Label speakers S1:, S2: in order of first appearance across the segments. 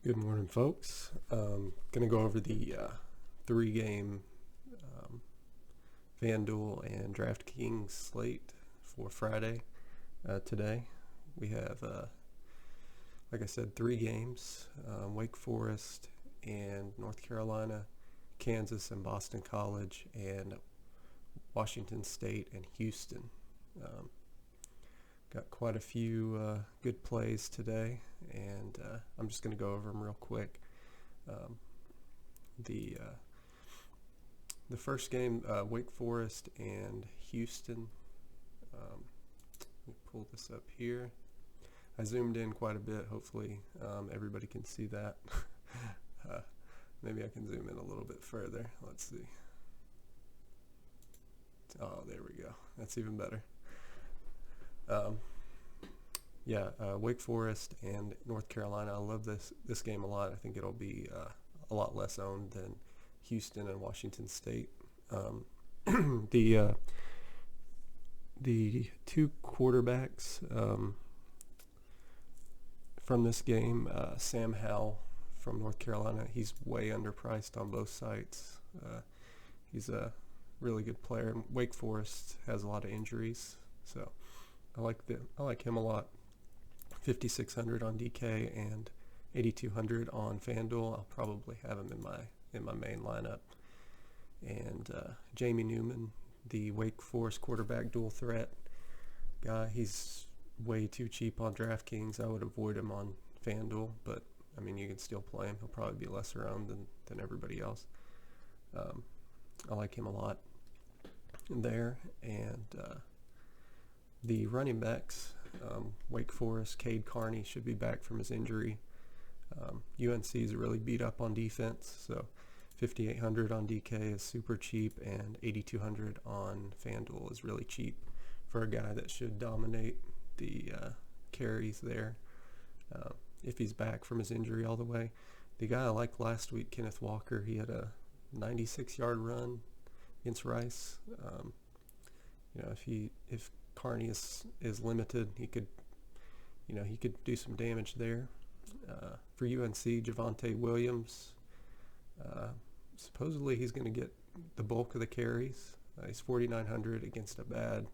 S1: Good morning, folks. Going to go over the three-game um, FanDuel and DraftKings slate for Friday. Today, we have, like I said, three games: Wake Forest and North Carolina, Kansas and Boston College, and Washington State and Houston. Um, Got quite a few good plays today, and I'm just going to go over them real quick. Um, the uh, the first game, Wake Forest and Houston. Let me pull this up here. I zoomed in quite a bit. Hopefully, everybody can see that. uh, Maybe I can zoom in a little bit further. Let's see. Oh, there we go. That's even better. Um, Wake Forest and North Carolina. I love this game a lot. I think it'll be a lot less owned than Houston and Washington State. Um, the uh, the two quarterbacks from this game, Sam Howell from North Carolina, he's way underpriced on both sites. He's a really good player. Wake Forest has a lot of injuries, so I like him a lot. 5,600 on DK and 8,200 on FanDuel. I'll probably have him in my main lineup. And Jamie Newman, the Wake Forest quarterback dual threat guy, he's way too cheap on DraftKings. I would avoid him on FanDuel, but I mean, you can still play him. He'll probably be lesser owned than everybody else. I like him a lot there. And the running backs, Wake Forest, Cade Carney should be back from his injury. UNC is really beat up on defense, so 5,800 on DK is super cheap, and 8,200 on FanDuel is really cheap for a guy that should dominate the carries there if he's back from his injury all the way. The guy I liked last week, Kenneth Walker, he had a 96-yard run against Rice. If Carney is limited, he could do some damage there. For UNC, Javonte Williams, supposedly he's going to get the bulk of the carries. He's 4,900 against a bad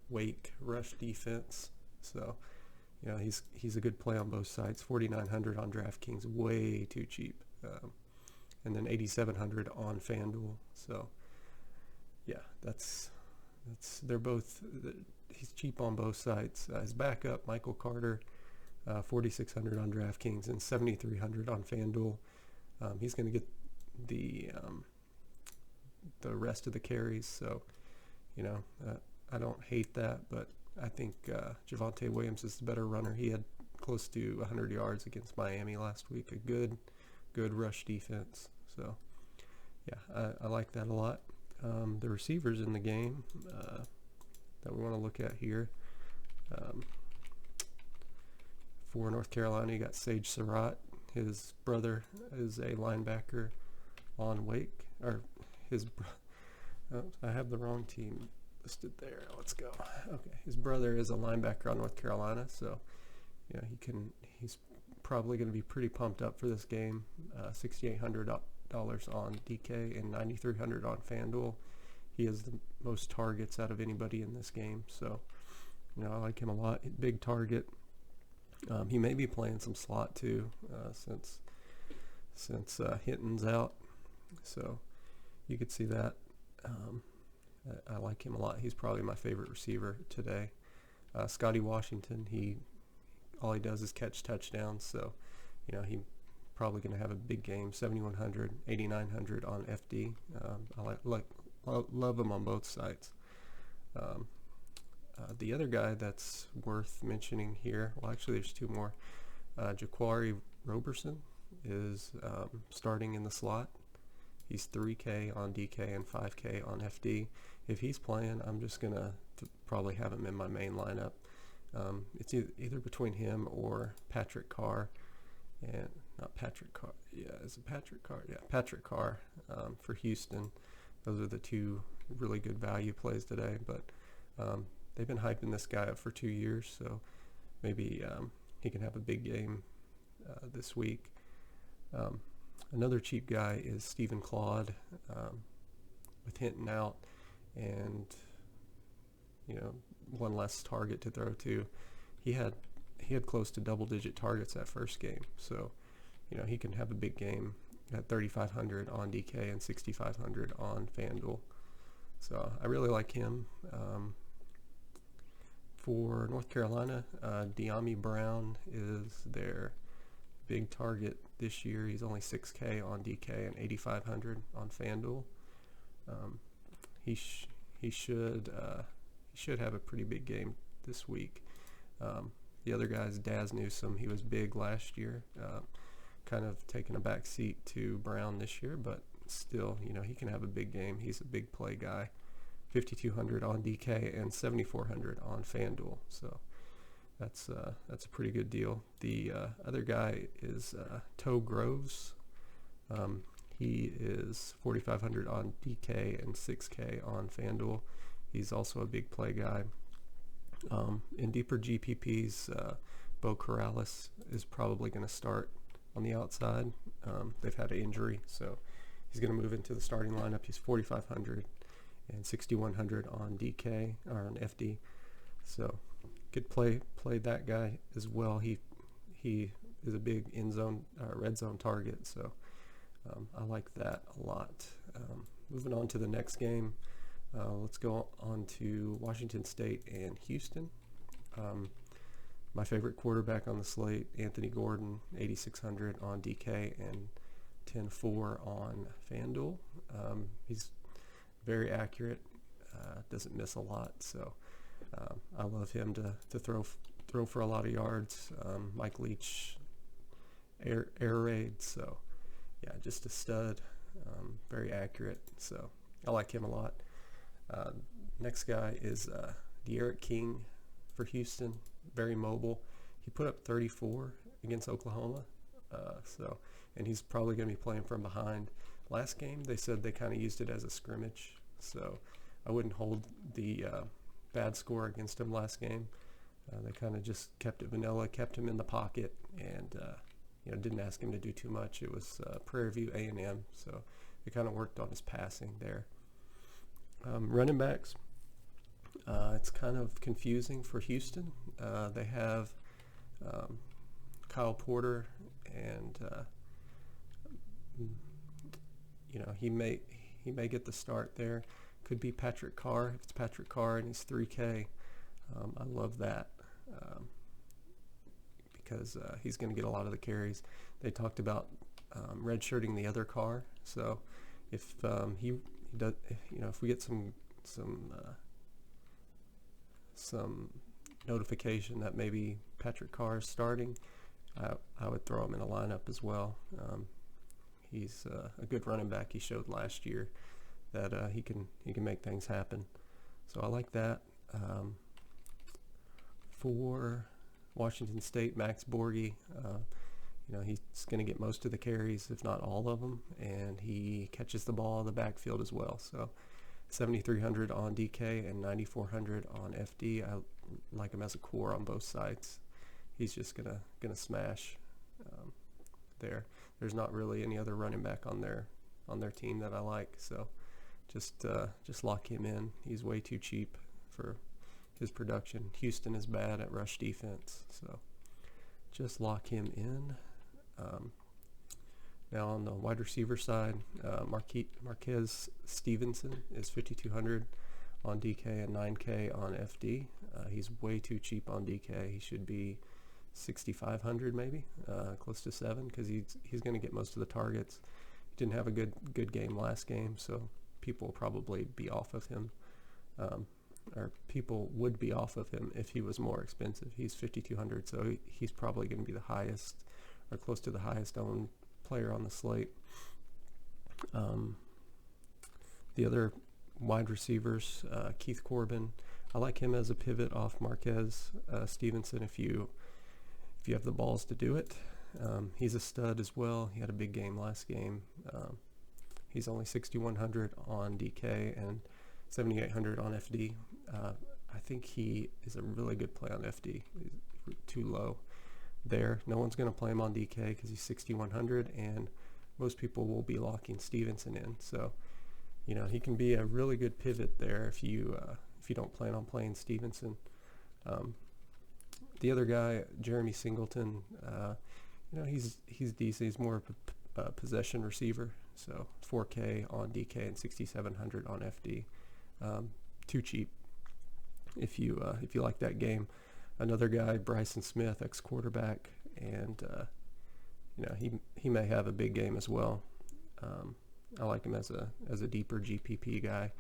S1: Wake rush defense, so he's a good play on both sides. 4,900 on DraftKings, way too cheap, and then 8,700 on FanDuel. So yeah, they're both. He's cheap on both sides. His backup, Michael Carter, 4,600 on DraftKings and 7,300 on FanDuel. He's going to get the rest of the carries, so I don't hate that, but I think Javonte Williams is the better runner. He had close to 100 yards against Miami last week. A good rush defense. So yeah, I like that a lot. The receivers in the game that we want to look at here. For North Carolina, you got Sage Surratt. His brother is a linebacker on Wake, or I have the wrong team listed there. Let's go. Okay, his brother is a linebacker on North Carolina, so he's probably going to be pretty pumped up for this game. $6,800 on DK and 9,300 on FanDuel. He has the most targets out of anybody in this game, so I like him a lot. Big target. He may be playing some slot too, since Hinton's out, so you could see that. I like him a lot. He's probably my favorite receiver today. Scotty Washington, all he does is catch touchdowns, so he probably going to have a big game. 7,100, 8,900 on FD. I love him on both sides. The other guy that's worth mentioning here, well, actually there's two more. Jaquari Roberson is starting in the slot. He's 3K on DK and 5K on FD. If he's playing, I'm just going to probably have him in my main lineup. It's either between him or Patrick Carr. And not Patrick Carr. Yeah, is it Patrick Carr? Yeah, Patrick Carr for Houston. Those are the two really good value plays today. But they've been hyping this guy up for 2 years, so maybe he can have a big game this week. Another cheap guy is Stephen Claude, with Hinton out and one less target to throw to. He had close to double-digit targets that first game, so he can have a big game at 3,500 on DK and 6,500 on FanDuel. So I really like him. For North Carolina, De'Ami Brown is their big target this year. He's only 6K on DK and 8,500 on FanDuel. He should have a pretty big game this week. The other guy is Daz Newsome. He was big last year, kind of taking a back seat to Brown this year, but still, he can have a big game. He's a big play guy. 5,200 on DK and 7,400 on FanDuel. So that's a pretty good deal. The other guy is Toe Groves. He is 4,500 on DK and 6K on FanDuel. He's also a big play guy. In deeper GPPs, Bo Corrales is probably going to start on the outside. They've had an injury, so he's going to move into the starting lineup. He's 4,500 and 6,100 on DK or on FD. So could play that guy as well. He is a big red zone target, so I like that a lot. Moving on to the next game, let's go on to Washington State and Houston. My favorite quarterback on the slate, Anthony Gordon, 8,600 on DK and 10.4 on FanDuel. He's very accurate, doesn't miss a lot, so I love him to throw for a lot of yards. Mike Leach air raid, so yeah, just a stud, very accurate, so I like him a lot. Next guy is De'Aaron King for Houston, very mobile. He put up 34 against Oklahoma, and he's probably going to be playing from behind. Last game, they said they kind of used it as a scrimmage, so I wouldn't hold the bad score against him last game. They kind of just kept it vanilla, kept him in the pocket, and didn't ask him to do too much. It was Prairie View A&M, so it kind of worked on his passing there. Running backs, it's kind of confusing for Houston. They have Kyle Porter, and he may get the start there. Could be Patrick Carr. If it's Patrick Carr and he's 3K, I love that because he's going to get a lot of the carries. They talked about redshirting the other Carr, so if he does, if we get some notification that maybe Patrick Carr is starting, I would throw him in a lineup as well. He's a good running back. He showed last year that he can make things happen. So I like that. For Washington State, Max Borghi, he's going to get most of the carries, if not all of them, and he catches the ball in the backfield as well. So 7,300 on DK and 9,400 on FD. I like him as a core on both sides. He's just gonna smash there. There's not really any other running back on their team that I like, so just lock him in. He's way too cheap for his production. Houston is bad at rush defense, so just lock him in. Now on the wide receiver side, Marquez Stevenson is 5,200 on DK and 9K on FD. He's way too cheap on DK. He should be 6,500 maybe, close to 7, because he's going to get most of the targets. He didn't have a good game last game, so people will probably be off of him, or people would be off of him if he was more expensive. He's 5,200, so he's probably going to be the highest or close to the highest owned player on the slate. The other wide receivers, Keith Corbin, I like him as a pivot off Marquez Stevenson if you have the balls to do it. He's a stud as well. He had a big game last game. He's only 6,100 on DK and 7,800 on FD. I think he is a really good play on FD. He's too low. there. No one's going to play him on DK because he's 6,100, and most people will be locking Stevenson in. So, he can be a really good pivot there if you don't plan on playing Stevenson. The other guy, Jeremy Singleton, he's decent. He's more of a possession receiver. So 4K on DK and 6,700 on FD. Too cheap if you like that game. Another guy, Bryson Smith, ex-quarterback, and he may have a big game as well. I like him as a deeper GPP guy.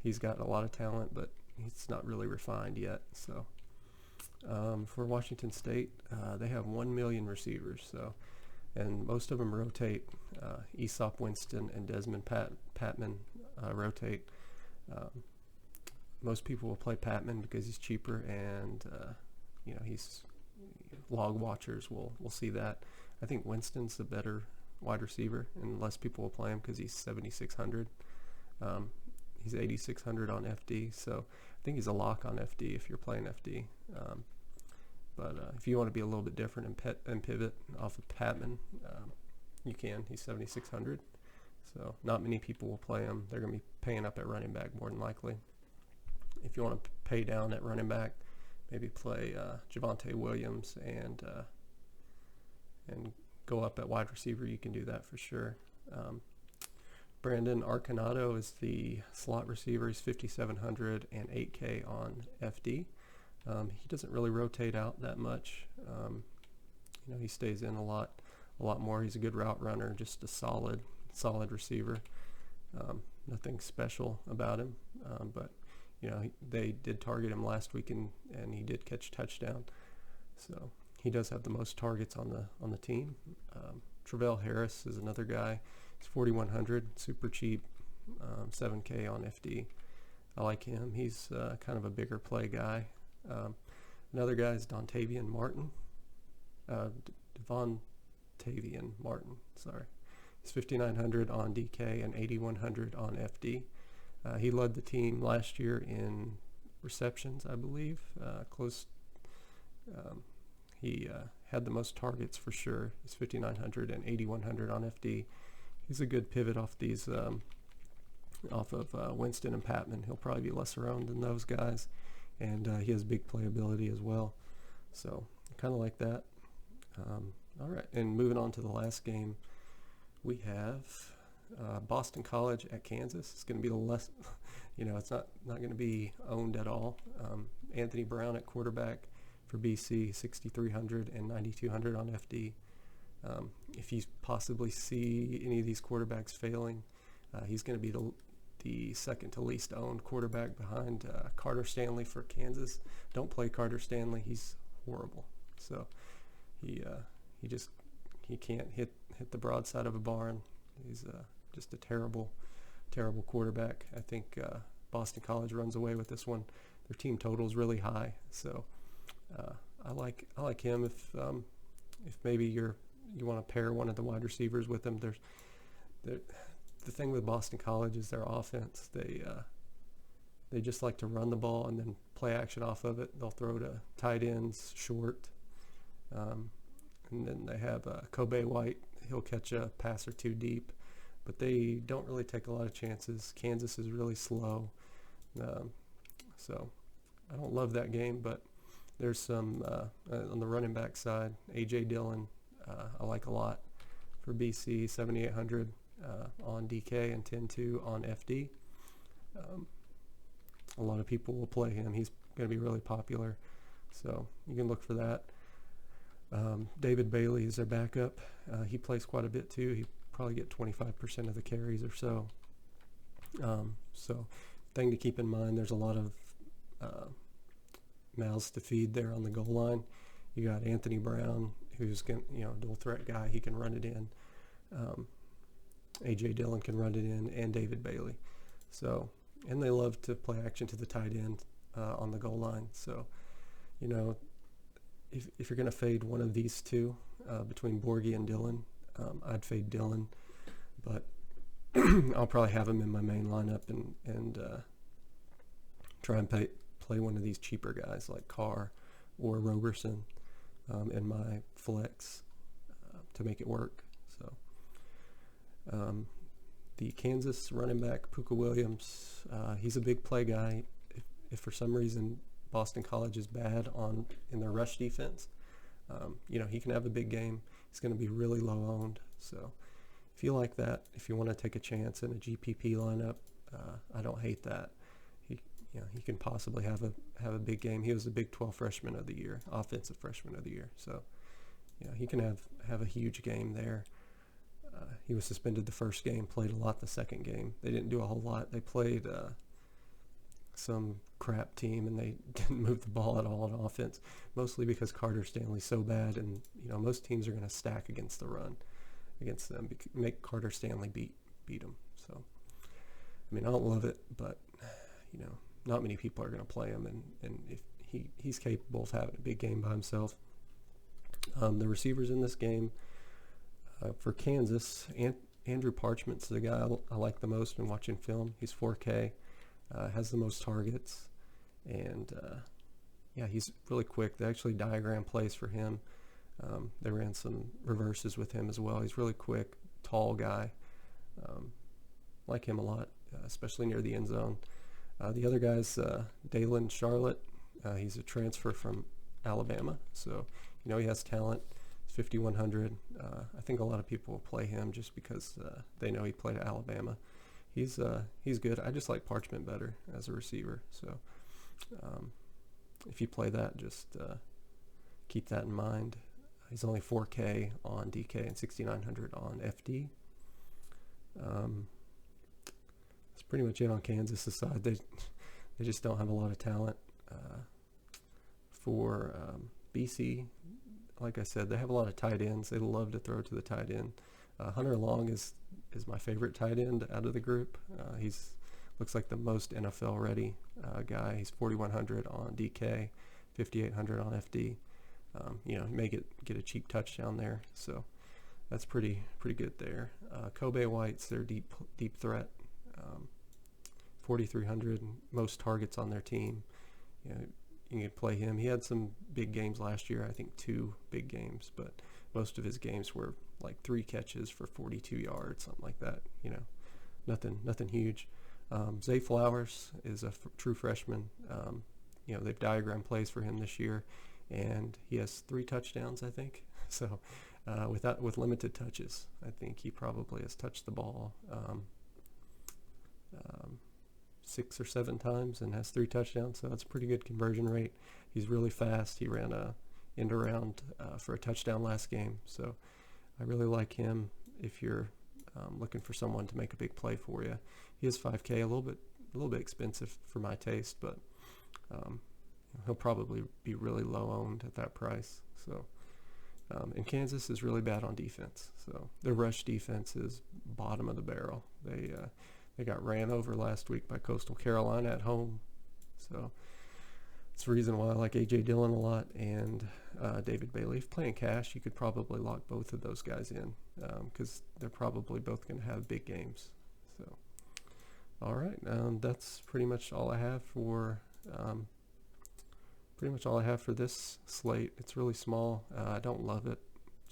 S1: He's got a lot of talent, but he's not really refined yet. So for Washington State, they have 1 million receivers. So, and most of them rotate. Aesop Winston and Desmond Patman rotate. Most people will play Patman because he's cheaper, and he's log watchers will see that. I think Winston's the better wide receiver, and less people will play him because he's 7,600. He's 8,600 on FD, so I think he's a lock on FD if you're playing FD. But if you want to be a little bit different and pivot off of Patman, you can. He's 7,600, so not many people will play him. They're going to be paying up at running back more than likely. If you want to pay down at running back, maybe play Javonte Williams and go up at wide receiver. You can do that for sure. Brandon Arconato is the slot receiver. He's 5,700 and 8K on FD. He doesn't really rotate out that much. He stays in a lot more. He's a good route runner, just a solid receiver. Nothing special about him, but they did target him last week, and he did catch a touchdown. So he does have the most targets on the team. Travell Harris is another guy. He's 4,100, super cheap, 7K on FD. I like him. He's kind of a bigger play guy. Another guy is Devontavian Martin. Sorry. He's 5,900 on DK and 8,100 on FD. He led the team last year in receptions, I believe. He had the most targets for sure. He's 5,900 and 8,100 on FD. He's a good pivot off these, off of Winston and Patman. He'll probably be lesser owned than those guys, and he has big playability as well. So kind of like that. All right, and moving on to the last game, we have Boston College at Kansas. It's going to be the less, it's not going to be owned at all. Anthony Brown at quarterback for BC, 6,300 and 9,200 on FD. If you possibly see any of these quarterbacks failing, he's going to be the second to least owned quarterback behind Carter Stanley for Kansas. Don't play Carter Stanley. He's horrible. So he can't hit the broadside of a barn. He's just a terrible quarterback. I think Boston College runs away with this one. Their team total is really high, so I like him. If maybe you want to pair one of the wide receivers with him, the thing with Boston College is their offense. They just like to run the ball and then play action off of it. They'll throw to tight ends short, and then they have Kobe White. He'll catch a pass or two deep, but they don't really take a lot of chances. Kansas is really slow, so I don't love that game. But there's some on the running back side. A.J. Dillon, I like a lot for BC, 7,800 on DK and 10.2 on FD. A lot of people will play him. He's going to be really popular, so you can look for that. David Bailey is their backup. He plays quite a bit too. He probably get 25% of the carries or so. So thing to keep in mind, there's a lot of mouths to feed there on the goal line. You got Anthony Brown, who's dual threat guy. He can run it in. A.J. Dillon can run it in, and David Bailey. So, and they love to play action to the tight end on the goal line. So, if you're going to fade one of these two between Borgie and Dillon, I'd fade Dillon, but I'll probably have him in my main lineup and try and play one of these cheaper guys like Carr or Roberson. in my flex to make it work. So the Kansas running back, Puka Williams, he's a big play guy. If for some reason Boston College is bad in their rush defense, he can have a big game. He's going to be really low owned. So if you like that, if you want to take a chance in a GPP lineup, I don't hate that. He can possibly have a big game. He was the Big 12 Freshman of the Year, Offensive Freshman of the Year. So he can have a huge game there. He was suspended the first game, played a lot the second game. They didn't do a whole lot. They played some crap team, and they didn't move the ball at all on offense, mostly because Carter Stanley's so bad, and most teams are going to stack against the run against them, make Carter Stanley beat them. So I don't love it, but not many people are going to play him, and if he's capable of having a big game by himself. The receivers in this game for Kansas, Andrew Parchment's the guy I like the most when watching film. He's 4K, has the most targets, and he's really quick. They actually diagram plays for him. They ran some reverses with him as well. He's really quick, tall guy. Like him a lot, especially near the end zone. The other guy's Dalen Charlotte. He's a transfer from Alabama, so he has talent. 5,100. I think a lot of people will play him just because they know he played at Alabama. He's good. I just like Parchment better as a receiver. So if you play that, just keep that in mind. He's only 4K on DK and 6,900 on FD. That's pretty much it on Kansas' side. They just don't have a lot of talent. For BC, like I said, they have a lot of tight ends. They love to throw to the tight end. Hunter Long is my favorite tight end out of the group. He's looks like the most NFL ready guy. He's 4,100 on DK, 5,800 on FD. He may get a cheap touchdown there, so that's pretty good there. Kobe White's their deep threat, 4,300, most targets on their team. You can play him. He had some big games last year, I think 2 big games, but most of his games were like 3 catches for 42 yards, something like that. Nothing huge. Zay Flowers is a true freshman. They've diagrammed plays for him this year, and he has 3 touchdowns, I think. So with limited touches, I think he probably has touched the ball 6 or 7 times and has 3 touchdowns, so that's a pretty good conversion rate. He's really fast. He ran a end around for a touchdown last game, so I really like him if you're looking for someone to make a big play for you. He is 5K, a little bit expensive for my taste, but he'll probably be really low owned at that price. So and Kansas is really bad on defense, so their rush defense is bottom of the barrel. They got ran over last week by Coastal Carolina at home. So it's the reason why I like A.J. Dillon a lot and David Bailey. If playing cash, you could probably lock both of those guys in because they're probably both going to have big games. So, all right, that's pretty much all I have for this slate. It's really small. I don't love it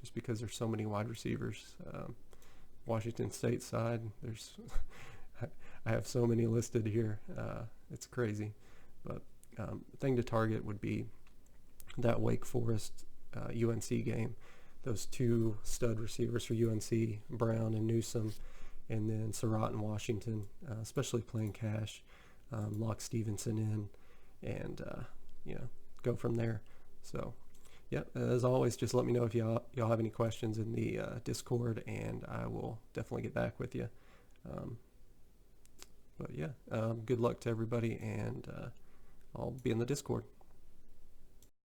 S1: just because there's so many wide receivers. Washington State side, there's I have so many listed here. It's crazy. But the thing to target would be that Wake Forest UNC game. Those 2 stud receivers for UNC, Brown and Newsome, and then Surratt and Washington, especially playing cash. Lock Stevenson in and, go from there. So, as always, just let me know if y'all have any questions in the Discord, and I will definitely get back with you. But good luck to everybody, and I'll be in the Discord.